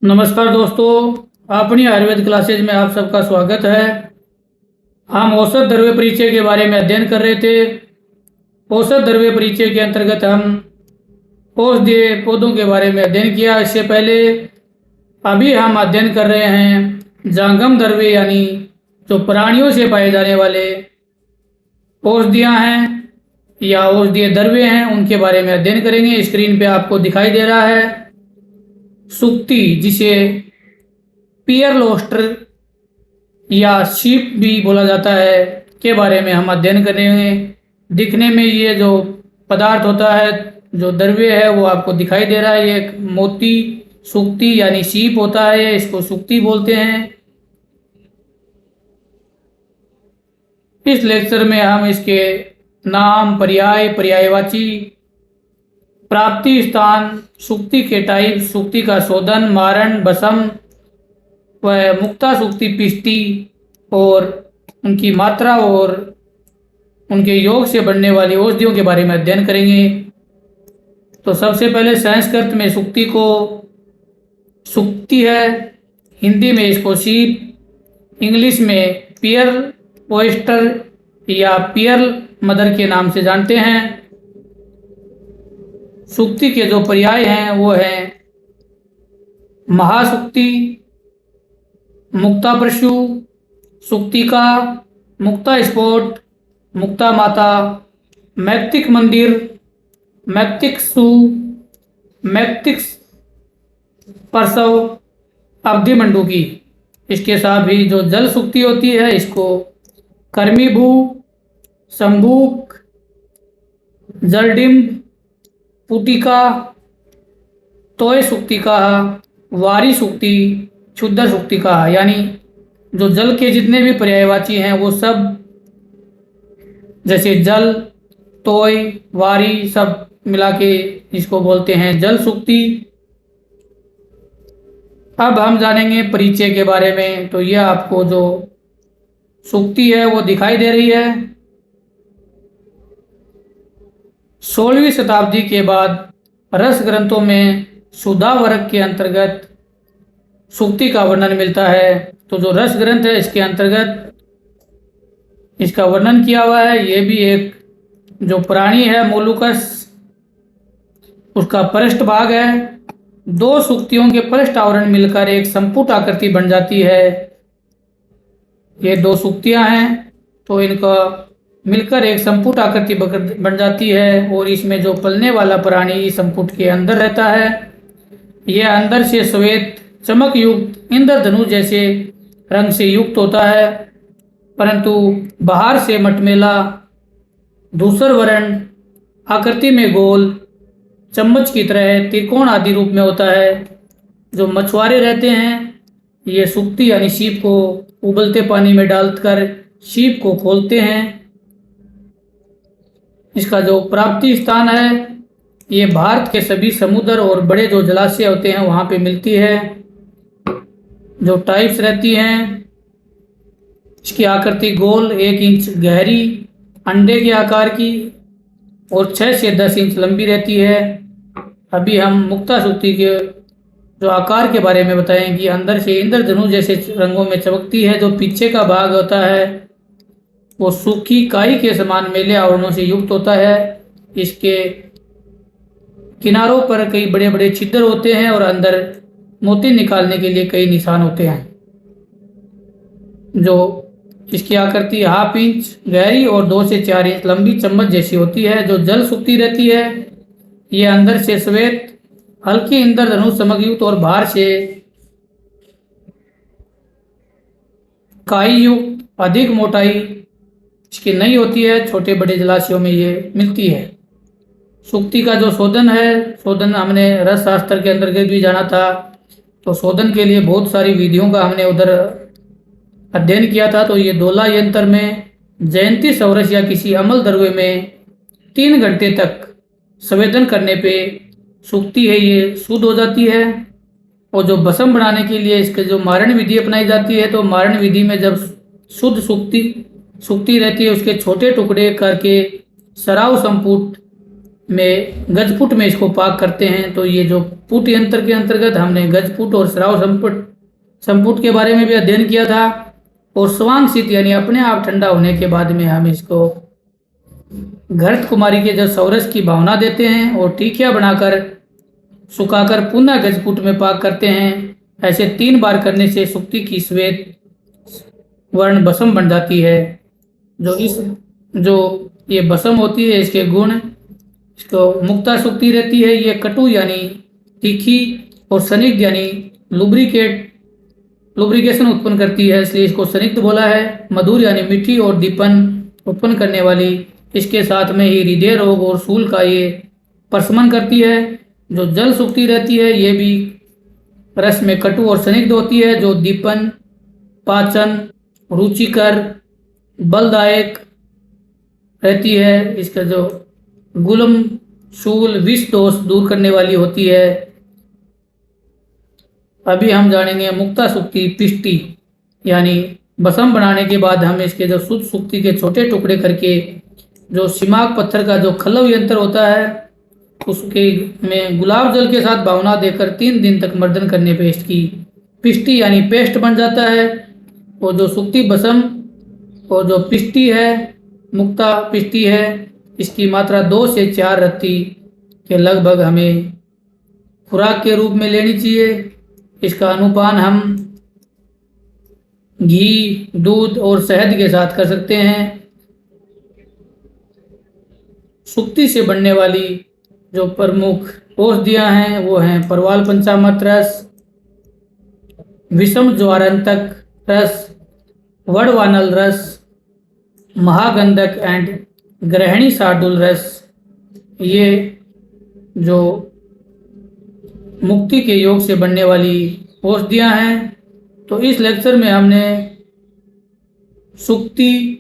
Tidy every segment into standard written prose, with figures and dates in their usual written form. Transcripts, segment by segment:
नमस्कार दोस्तों। अपनी आयुर्वेद क्लासेज में आप सबका स्वागत है। हम औषध द्रव्य परिचय के बारे में अध्ययन कर रहे थे। औषध द्रव्य परिचय के अंतर्गत हम औषधीय पौधों के बारे में अध्ययन किया। इससे पहले अभी हम अध्ययन कर रहे हैं जांगम द्रव्य, यानी जो प्राणियों से पाए जाने वाले औषधियाँ हैं या औषधीय द्रव्य हैं, उनके बारे में अध्ययन करेंगे। स्क्रीन पे आपको दिखाई दे रहा है सुक्ति, जिसे पियर लोस्टर या शीप भी बोला जाता है, के बारे में हम अध्ययन करेंगे। दिखने में ये जो पदार्थ होता है, जो द्रव्य है, वो आपको दिखाई दे रहा है। ये एक मोती सुक्ति यानी शीप होता है, इसको सुक्ति बोलते हैं। इस लेक्चर में हम इसके नाम, पर्याय, पर्यायवाची, प्राप्ति स्थान, सुक्ति के टाइप, सुक्ति का शोधन, मारण, बसम व मुक्ता सुक्ति पिष्टि और उनकी मात्रा और उनके योग से बनने वाली औषधियों के बारे में अध्ययन करेंगे। तो सबसे पहले संस्कृत में सुक्ति को सुक्ति है, हिंदी में इसको शीप, इंग्लिश में पियर ओएस्टर या पियर मदर के नाम से जानते हैं। सुक्ति के जो पर्याय हैं वो हैं महासुक्ति, मुक्ता प्रशु, सुक्तिका, मुक्ता स्फोट, मुक्ता माता, मैक्तिक मंदिर, मैक्तिक सु, मैक्तिक प्रसव, अवधि मंडूकी। इसके साथ भी जो जल सुक्ति होती है, इसको कर्मीभू, संभूक, जलडिम्ब, पुटिका, तोय सुक्तिका, वारी सुक्ति, क्षुद्र सुक्तिका, यानी जो जल के जितने भी पर्यायवाची हैं वो सब, जैसे जल, तोय, वारी, सब मिला के इसको बोलते हैं जल सुक्ति। अब हम जानेंगे परिचय के बारे में। तो यह आपको जो सुक्ति है वो दिखाई दे रही है। 16वीं शताब्दी के बाद रस ग्रंथों में सुधा वर्ग के अंतर्गत सुक्ति का वर्णन मिलता है। तो जो रस ग्रंथ है, इसके अंतर्गत इसका वर्णन किया हुआ है। ये भी एक जो प्राणी है मोलुकस, उसका पृष्ठ भाग है। दो सुक्तियों के पृष्ठ आवरण मिलकर एक संपुट आकृति बन जाती है। ये दो सुक्तियां हैं, तो इनका मिलकर एक संपुट आकृति बन जाती है और इसमें जो पलने वाला प्राणी संपुट के अंदर रहता है, यह अंदर से श्वेत चमक युक्त इंद्रधनुष जैसे रंग से युक्त होता है, परंतु बाहर से मटमेला धूसर वर्ण आकृति में गोल चम्मच की तरह त्रिकोण आदि रूप में होता है। जो मछुआरे रहते हैं, ये सुक्ति यानी सीप को उबलते पानी में डालकर सीप को खोलते हैं। इसका जो प्राप्ति स्थान है, ये भारत के सभी समुद्र और बड़े जो जलाशय होते हैं वहाँ पे मिलती है। जो टाइप्स रहती हैं, इसकी आकृति गोल, 1 इंच गहरी, अंडे के आकार की और 6 से 10 इंच लंबी रहती है। अभी हम मुक्ता सुक्ति के जो आकार के बारे में बताएंगे। अंदर से इंद्रधनुष जैसे रंगों में चमकती है। जो पीछे का भाग होता है वो सूखी काई के समान मेले आवरणों से युक्त होता है। इसके किनारों पर कई बड़े बड़े छिद्र होते हैं और अंदर मोती निकालने के लिए कई निशान होते हैं। जो इसकी आकृति 1/2 इंच गहरी और 2 से 4 इंच लंबी चम्मच जैसी होती है। जो जल सुक्ति रहती है, ये अंदर से श्वेत हल्की इंद्रधनुष चमकयुक्त और बाहर से काई युक्त अधिक मोटाई इसकी नहीं होती है। छोटे बड़े जलाशयों में ये मिलती है। सुक्ति का जो शोधन है, शोधन हमने रस शास्त्र के अंतर्गत भी जाना था। तो शोधन के लिए बहुत सारी विधियों का हमने उधर अध्ययन किया था। तो ये दोला यंत्र में जयंती सौरस या किसी अमल द्रव्य में 3 घंटे तक संवेदन करने पे सुक्ति है ये शुद्ध हो जाती है। और जो बसम बनाने के लिए इसके जो मारण विधि अपनाई जाती है, तो मारण विधि में जब शुद्ध सुक्ति रहती है, उसके छोटे टुकड़े करके सराव संपुट में गजपुट में इसको पाक करते हैं। तो ये जो पुट यंत्र के अंतर्गत हमने गजपुट और श्राव संपुट के बारे में भी अध्ययन किया था। और स्वांग शीत यानी अपने आप ठंडा होने के बाद में हम इसको घृत कुमारी के जो सौरस की भावना देते हैं और टीकिया बनाकर सुखाकर पुनः गजपुट में पाक करते हैं। ऐसे 3 बार करने से सुक्ति की श्वेत वर्ण भस्म बन जाती है। जो ये भस्म होती है, इसके गुण, इसको मुक्ता सुक्ति रहती है। ये कटु यानी तीखी और स्निग्ध यानी लुब्रिकेशन उत्पन्न करती है, इसलिए इसको स्निग्ध बोला है। मधुर यानी मीठी और दीपन उत्पन्न करने वाली, इसके साथ में ही हृदय रोग और शूल का ये प्रशमन करती है। जो जल सुक्ति रहती है, ये भी रस में कटु और स्निग्ध होती है, जो दीपन, पाचन, रुचिकर, बलदायक रहती है। इसका जो गुलम, शूल, विष दोष दूर करने वाली होती है। अभी हम जानेंगे मुक्ता सुक्ति पिष्टि, यानी भस्म बनाने के बाद हम इसके जो शुद्ध सुक्ति के छोटे टुकड़े करके जो सिमाक पत्थर का जो खलव यंत्र होता है उसके में गुलाब जल के साथ भावना देकर 3 दिन तक मर्दन करने पे इसकी पिष्टि यानी पेस्ट बन जाता है। और जो सुक्ति भस्म और जो पिष्टि है, मुक्ता पिष्टि है, इसकी मात्रा 2 से 4 रत्ती के लगभग हमें खुराक के रूप में लेनी चाहिए। इसका अनुपान हम घी, दूध और शहद के साथ कर सकते हैं। सुक्ति से बनने वाली जो प्रमुख औषधियाँ हैं वो हैं परवाल पंचामृत रस, विषम ज्वारंतक रस, वड़वानल रस, महागंधक एंड ग्रहणी शार्दूल रस। ये जो मुक्ति के योग से बनने वाली औषधियाँ हैं। तो इस लेक्चर में हमने सुक्ति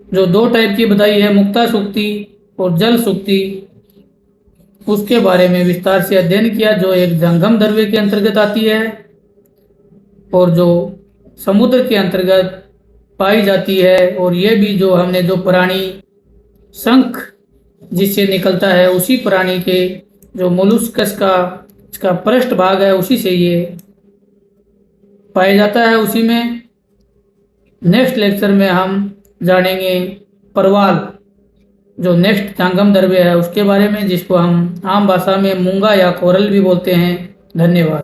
जो 2 टाइप की बताई है, मुक्ता सुक्ति और जल सुक्ति, उसके बारे में विस्तार से अध्ययन किया, जो एक जंगम द्रव्य के अंतर्गत आती है और जो समुद्र के अंतर्गत पाई जाती है। और ये भी जो हमने जो प्राणी शंख जिससे निकलता है, उसी प्राणी के जो मोलुस्कस का इसका पृष्ठ भाग है उसी से ये पाया जाता है। उसी में नेक्स्ट लेक्चर में हम जानेंगे परवाल, जो नेक्स्ट जंगम द्रव्य है उसके बारे में, जिसको हम आम भाषा में मूंगा या कोरल भी बोलते हैं। धन्यवाद।